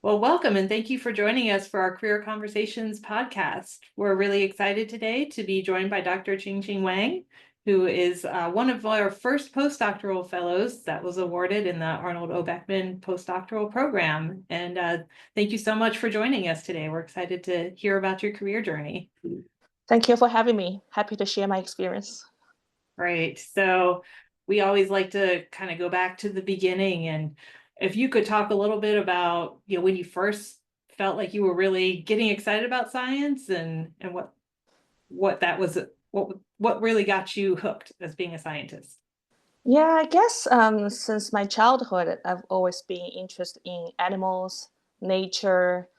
Well, welcome and thank you for joining us for our Career Conversations podcast. We're really excited today to be joined by Dr. Qingqing Wang, who is one of our first postdoctoral fellows that was awarded in the Arnold O. Beckman postdoctoral program. And thank you so much for joining us today. We're excited to hear about your career journey. Thank you for having me. Happy to share my experience. Great. So we always like to kind of go back to the beginning, and if you could talk a little bit about, when you first felt like you were really getting excited about science and what that was, what really got you hooked as being a scientist. Yeah, I guess since my childhood, I've always been interested in animals, nature,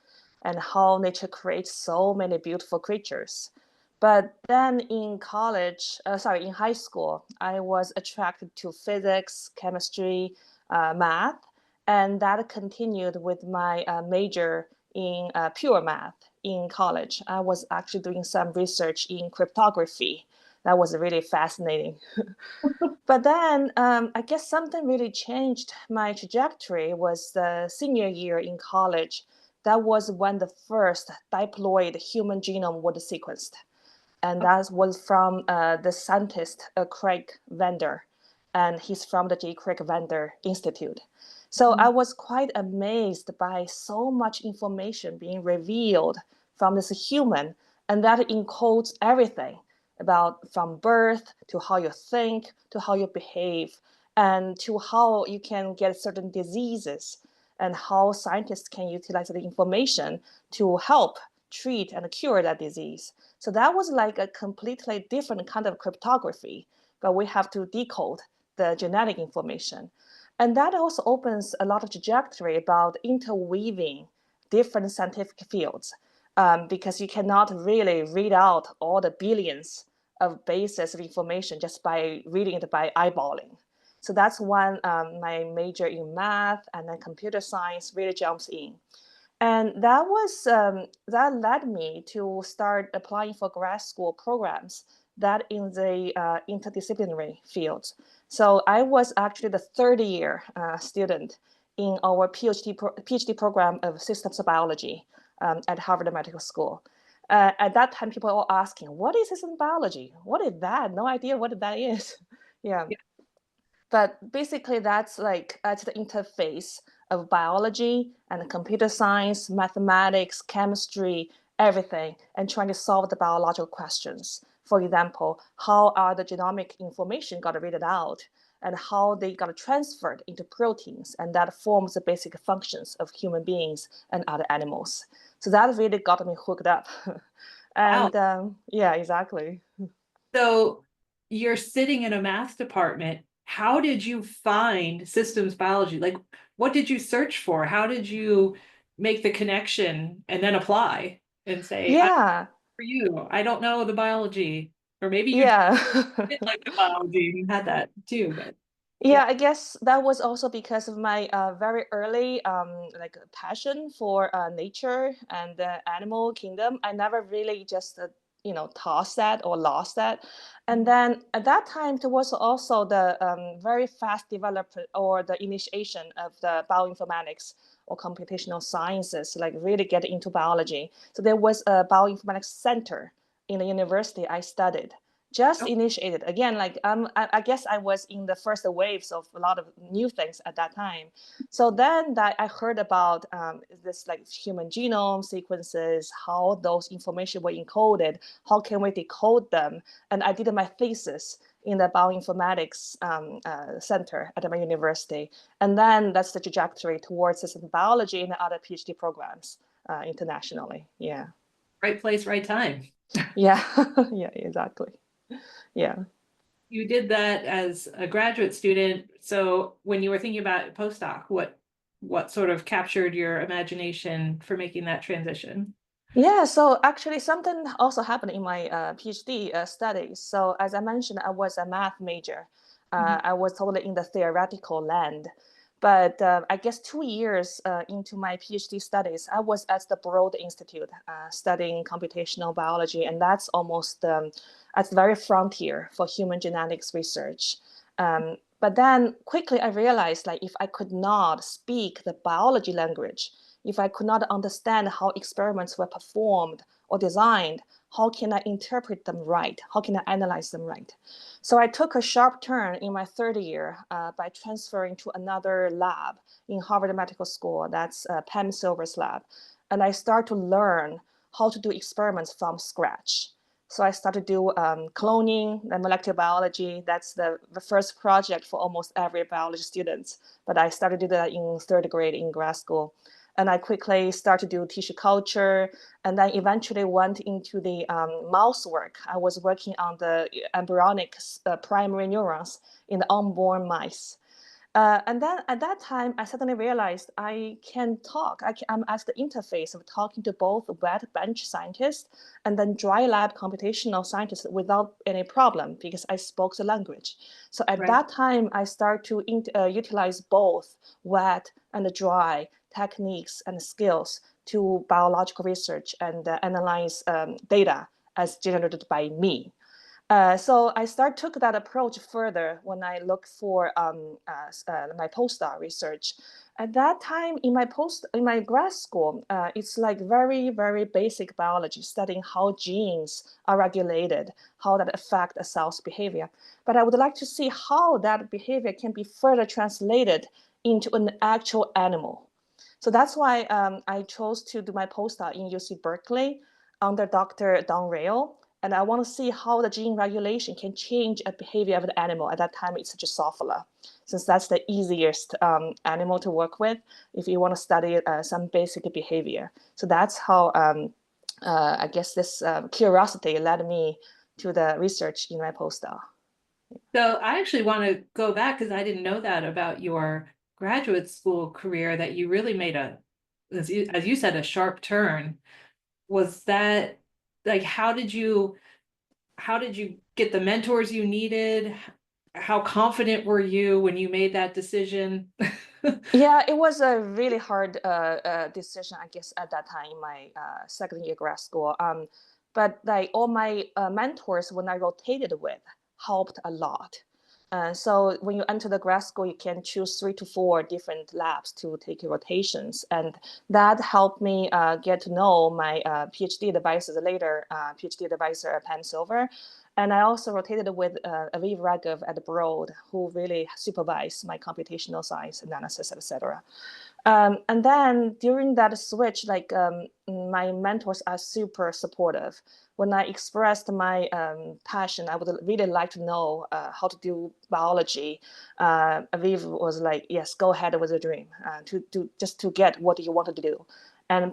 and how nature creates so many beautiful creatures. But then in high school, I was attracted to physics, chemistry, math, and that continued with my major in pure math in college. I was actually doing some research in cryptography. That was really fascinating. But then I guess something really changed my trajectory was the senior year in college. That was when the first diploid human genome was sequenced. And that was from the scientist, Craig Venter. And he's from the J. Craig Venter Institute. So I was quite amazed by so much information being revealed from this human, and that encodes everything about from birth to how you think to how you behave and to how you can get certain diseases and how scientists can utilize the information to help treat and cure that disease. So that was like a completely different kind of cryptography, but we have to decode the genetic information. And that also opens a lot of trajectory about interweaving different scientific fields, because you cannot really read out all the billions of bases of information just by reading it by eyeballing. So that's when my major in math and then computer science really jumps in. And that led me to start applying for grad school programs that in the interdisciplinary fields. So I was actually the third year student in our PhD program of systems biology at Harvard Medical School. At that time, people were asking, "What is system biology? What is that? No idea what that is." Yeah. But basically, that's like at the interface of biology and computer science, mathematics, chemistry, everything, and trying to solve the biological questions. For example, how are the genomic information got read out, and how they got transferred into proteins, and that forms the basic functions of human beings and other animals. So that really got me hooked up. Wow. And yeah, exactly. So you're sitting in a math department. How did you find systems biology? Like, what did you search for? How did you make the connection and then apply and say, I'm Yeah, for you. I don't know the biology. Or maybe you yeah. did like the biology and had that too, but yeah. Yeah, I guess that was also because of my very early like passion for nature and the animal kingdom. I never really just tossed that or lost that. And then at that time, there was also the very fast development or the initiation of the bioinformatics or computational sciences, like really get into biology. So there was a bioinformatics center in the university I studied just Oh, initiated again. Like I guess I was in the first waves of a lot of new things at that time. So then that I heard about this like human genome sequences, how those information were encoded, how can we decode them, and I did my thesis in the bioinformatics center at my university, and then that's the trajectory towards system biology and other PhD programs internationally. Yeah, right place, right time. yeah, yeah, exactly. Yeah. You did that as a graduate student. So when you were thinking about postdoc, what sort of captured your imagination for making that transition? Yeah, so actually something also happened in my PhD studies. So as I mentioned, I was a math major. Mhm. I was totally in the theoretical land. But I guess 2 years into my PhD studies, I was at the Broad Institute studying computational biology, and that's almost at the very frontier for human genetics research. But then quickly I realized, like, if I could not speak the biology language, If I could not understand how experiments were performed or designed, how can I interpret them right? How can I analyze them right? So I took a sharp turn in my third year by transferring to another lab in Harvard Medical School. That's Pam Silver's lab. And I start to learn how to do experiments from scratch. So I started to do cloning and molecular biology. That's the first project for almost every biology student. But I started to do that in third grade in grad school. And I quickly started to do tissue culture, and then eventually went into the mouse work. I was working on the embryonic primary neurons in the unborn mice. And then at that time, I suddenly realized I can talk. I'm at the interface of talking to both wet bench scientists and then dry lab computational scientists without any problem because I spoke the language. So at that time, I start to utilize both wet and dry techniques and skills to biological research and analyze data as generated by me. So I took that approach further when I looked for my postdoc research. At that time in my grad school, it's like very, very basic biology, studying how genes are regulated, how that affect a cell's behavior. But I would like to see how that behavior can be further translated into an actual animal. So that's why I chose to do my postdoc in UC Berkeley under Dr. Don Rail. And I want to see how the gene regulation can change a behavior of the animal. At that time, it's Drosophila, since that's the easiest animal to work with if you want to study some basic behavior. So that's how I guess this curiosity led me to the research in my postdoc. So I actually want to go back because I didn't know that about your graduate school career, that you really made as you said, a sharp turn. Was that like, how did you get the mentors you needed? How confident were you when you made that decision? Yeah, it was a really hard decision, I guess, at that time in my second year grad school. But like all my mentors, when I rotated with, helped a lot. So when you enter the grad school, you can choose 3 to 4 different labs to take your rotations, and that helped me get to know my PhD advisors later, PhD advisor Pam Silver. And I also rotated with Aviv Raghav at Broad, who really supervised my computational science analysis, etc. And then during that switch, like my mentors are super supportive. When I expressed my passion, I would really like to know how to do biology. Aviv was like, "Yes, go ahead with the dream, just to get what you wanted to do." And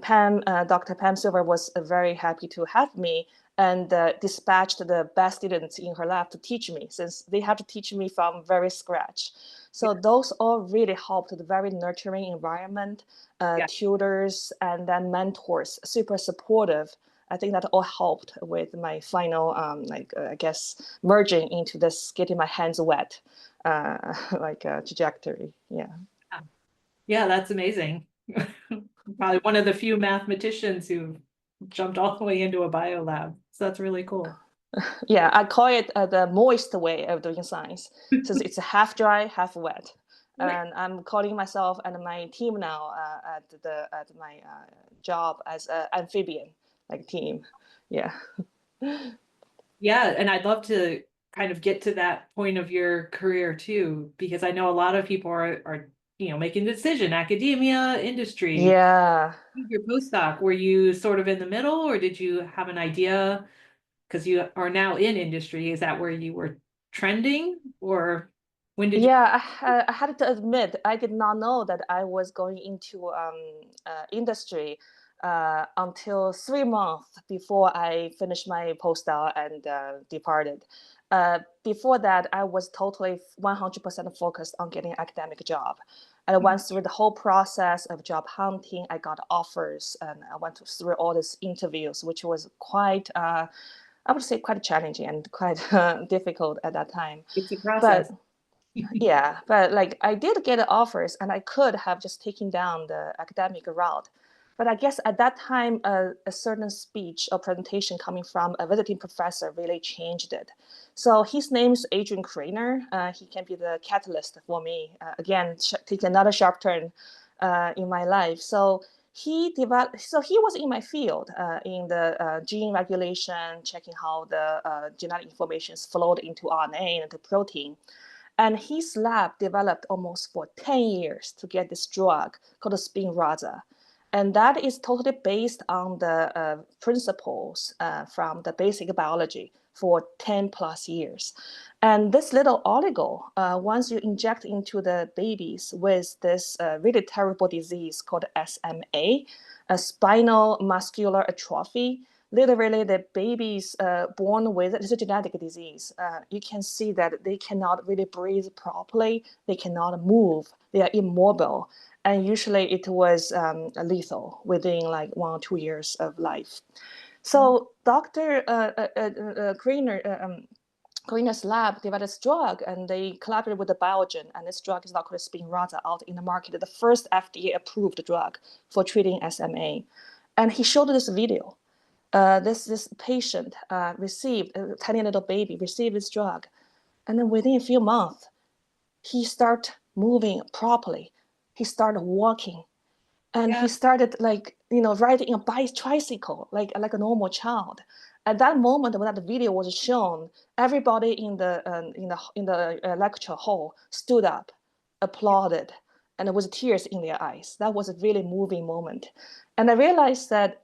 Dr. Pam Silver was very happy to have me and dispatched the best students in her lab to teach me, since they have to teach me from very scratch. So those all really helped, the very nurturing environment, Yeah. tutors, and then mentors, super supportive. I think that all helped with my final, I guess, merging into this, getting my hands wet, trajectory. Yeah. Yeah, that's amazing. Probably one of the few mathematicians who jumped all the way into a bio lab. So that's really cool. Yeah, I call it the moist way of doing science, since it's half dry, half wet. And I'm calling myself and my team now at my job as an amphibian like team. Yeah. Yeah, and I'd love to kind of get to that point of your career too, because I know a lot of people are making the decision, academia, industry. Yeah. Your postdoc, were you sort of in the middle, or did you have an idea? Because you are now in industry, is that where you were trending, or when did you? Yeah, I had to admit, I did not know that I was going into industry until 3 months before I finished my postdoc and departed. Before that, I was totally 100% focused on getting an academic job. And I went through the whole process of job hunting. I got offers, and I went through all these interviews, which was quite, I would say, quite challenging and quite difficult at that time. It's a But process. yeah, but like I did get offers, and I could have just taken down the academic route. But I guess at that time, a certain speech or presentation coming from a visiting professor really changed it. So his name is Adrian Craner. He can be the catalyst for me, again, taking another sharp turn in my life. So he developed, so he was in my field in the gene regulation, checking how the genetic information is flowed into RNA and into protein. And his lab developed almost for 10 years to get this drug called Spinraza. And that is totally based on the principles from the basic biology for 10 plus years. And this little oligo, once you inject into the babies with this really terrible disease called SMA, a spinal muscular atrophy, literally the babies born with this genetic disease, you can see that they cannot really breathe properly, they cannot move, they are immobile. And usually it was lethal within like 1 or 2 years of life. So Dr. Greener's lab developed this drug, and they collaborated with the Biogen, and this drug is now called Spinraza out in the market, the first FDA-approved drug for treating SMA. And he showed this video. This patient received, a tiny little baby, received this drug. And then within a few months, he started moving properly. He started walking. And he started riding a tricycle like a normal child. At that moment when that video was shown, everybody in the lecture hall stood up, applauded, and with tears in their eyes. That was a really moving moment. And I realized that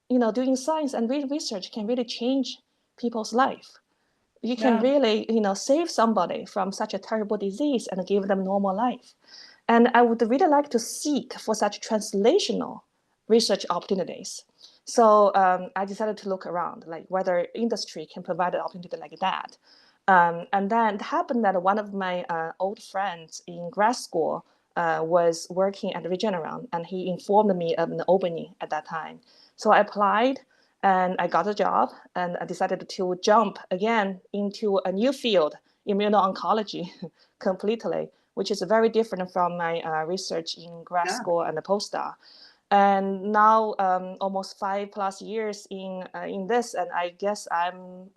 doing science and research can really change people's life. You can really save somebody from such a terrible disease and give them normal life. And I would really like to seek for such translational research opportunities. So I decided to look around, like whether industry can provide an opportunity like that. And then it happened that one of my old friends in grad school was working at Regeneron, and he informed me of an opening at that time. So I applied, and I got a job, and I decided to jump again into a new field, immuno-oncology, completely, which is very different from my research in grad school and the postdoc. And now almost 5+ years in this, and I guess I'm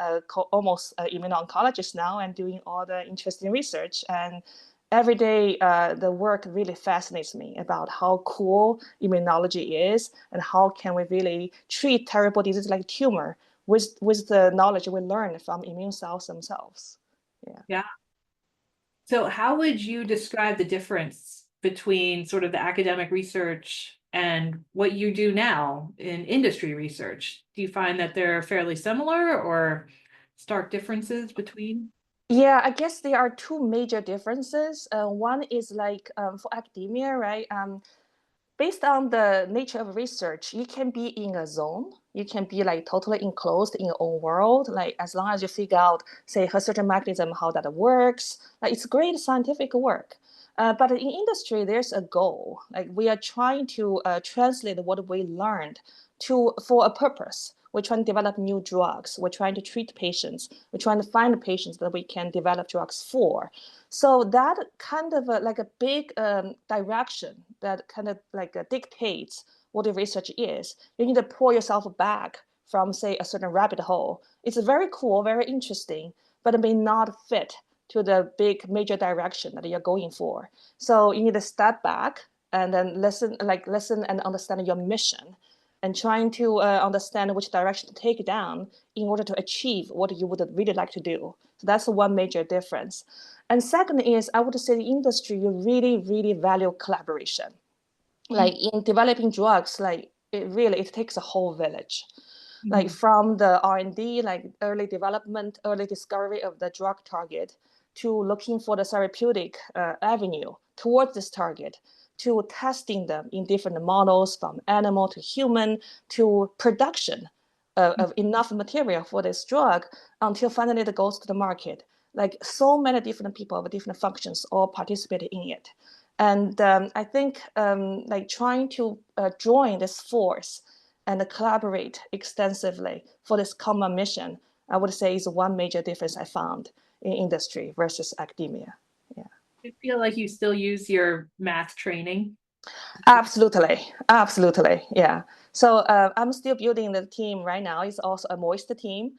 almost an immuno-oncologist now and doing all the interesting research. And every day the work really fascinates me about how cool immunology is and how can we really treat terrible diseases like tumor with the knowledge we learn from immune cells themselves. Yeah. So how would you describe the difference between sort of the academic research and what you do now in industry research? Do you find that they're fairly similar or stark differences between? Yeah, I guess there are two major differences. One is like for academia, right? Based on the nature of research, you can be in a zone. You can be like totally enclosed in your own world. Like as long as you figure out, say, a certain mechanism, how that works, like it's great scientific work. But in industry, there's a goal. Like we are trying to translate what we learned for a purpose. We're trying to develop new drugs. We're trying to treat patients. We're trying to find patients that we can develop drugs for. So that kind of like a big direction that kind of like dictates what the research is. You need to pull yourself back from, say, a certain rabbit hole. It's very cool, very interesting, but it may not fit to the big major direction that you're going for. So you need to step back and then listen and understand your mission and trying to understand which direction to take down in order to achieve what you would really like to do. So that's one major difference. And second is, I would say the industry, you really, really value collaboration. Like in developing drugs, like it takes a whole village. Like from the R&D, like early development, early discovery of the drug target, to looking for the therapeutic avenue towards this target, to testing them in different models from animal to human, to production of enough material for this drug until finally it goes to the market. Like so many different people with different functions all participated in it. And I think like trying to join this force and collaborate extensively for this common mission, I would say is one major difference I found in industry versus academia. Yeah. I feel like you still use your math training. Absolutely. Absolutely. Yeah. So I'm still building the team right now. It's also a moist team.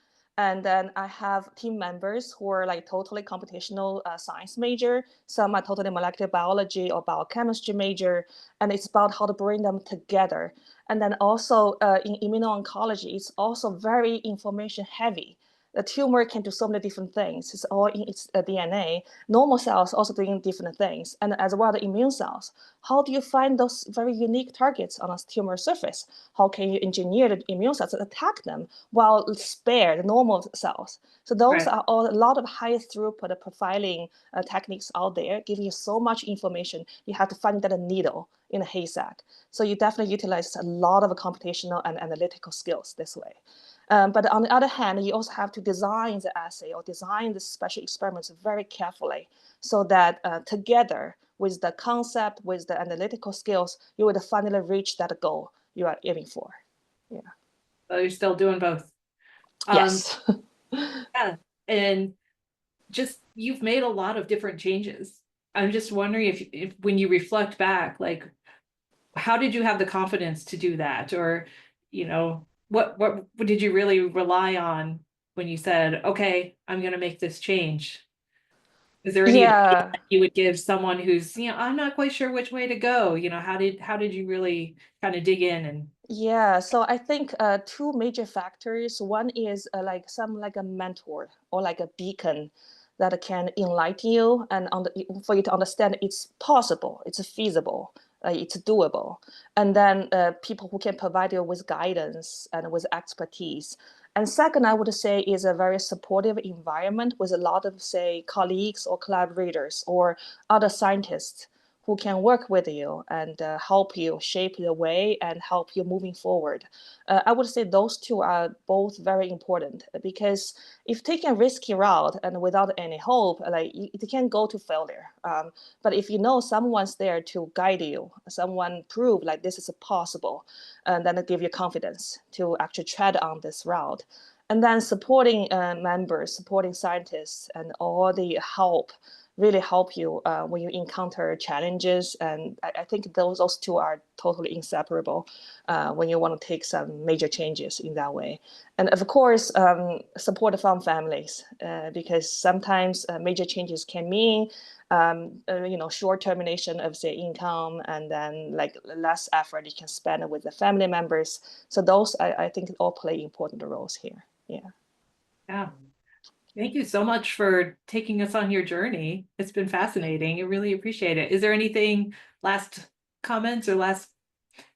And then I have team members who are like totally computational science major. Some are totally molecular biology or biochemistry major. And it's about how to bring them together. And then also in immuno-oncology, it's also very information heavy. The tumor can do so many different things. It's all in its DNA. Normal cells also doing different things. And as well, the immune cells. How do you find those very unique targets on a tumor surface? How can you engineer the immune cells to attack them while spare the normal cells? So those Right. are all, a lot of high throughput profiling techniques out there, giving you so much information. You have to find that needle in a haystack. So you definitely utilize a lot of computational and analytical skills this way. But on the other hand, you also have to design the assay or design the special experiments very carefully so that together with the concept, with the analytical skills, you would finally reach that goal you are aiming for. Yeah. So you're still doing both. Um, Yes. yeah. And just you've made a lot of different changes. I'm just wondering if when you reflect back, like how did you have the confidence to do that? Or, what did you really rely on when you said, okay, I'm going to make this change? Is there any advice Yeah. that you would give someone who's, I'm not quite sure which way to go? How did you really kind of dig in and Yeah, so I think two major factors. One is like a mentor or like a beacon that can enlighten you and for you to understand it's possible, it's feasible, it's doable. And then people who can provide you with guidance and with expertise. And second, I would say is a very supportive environment with a lot of, say, colleagues or collaborators or other scientists who can work with you and help you shape the way and help you moving forward. I would say those two are both very important because if taking a risky route and without any hope, like it can go to failure. But if you know someone's there to guide you, someone prove like this is possible, and then it give you confidence to actually tread on this route. And then supporting members, supporting scientists, and all the help really help you when you encounter challenges. And I think those two are totally inseparable when you want to take some major changes in that way. And of course, support from families because sometimes major changes can mean short termination of the income and then like less effort you can spend with the family members. So those I think all play important roles here. Yeah. yeah. Thank you so much for taking us on your journey. It's been fascinating. I really appreciate it. Is there anything, last comments or last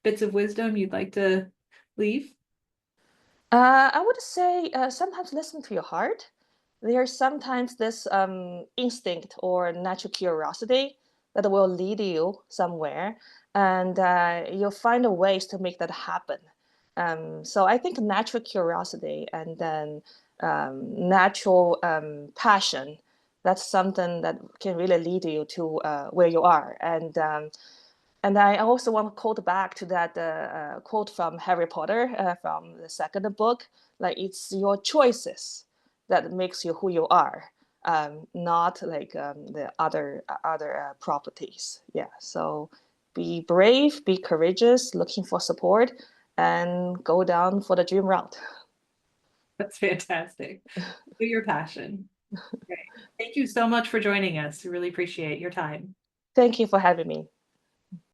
bits of wisdom you'd like to leave? I would say sometimes listen to your heart. There's sometimes this instinct or natural curiosity that will lead you somewhere, and you'll find ways to make that happen. So I think natural curiosity and then natural passion, that's something that can really lead you to where you are. And I also want to quote back to that quote from Harry Potter from the second book. Like it's your choices that makes you who you are, not like the other properties. Yeah. So be brave, be courageous, looking for support, and go down for the dream route. That's fantastic. For your passion. Great. Thank you so much for joining us. We really appreciate your time. Thank you for having me.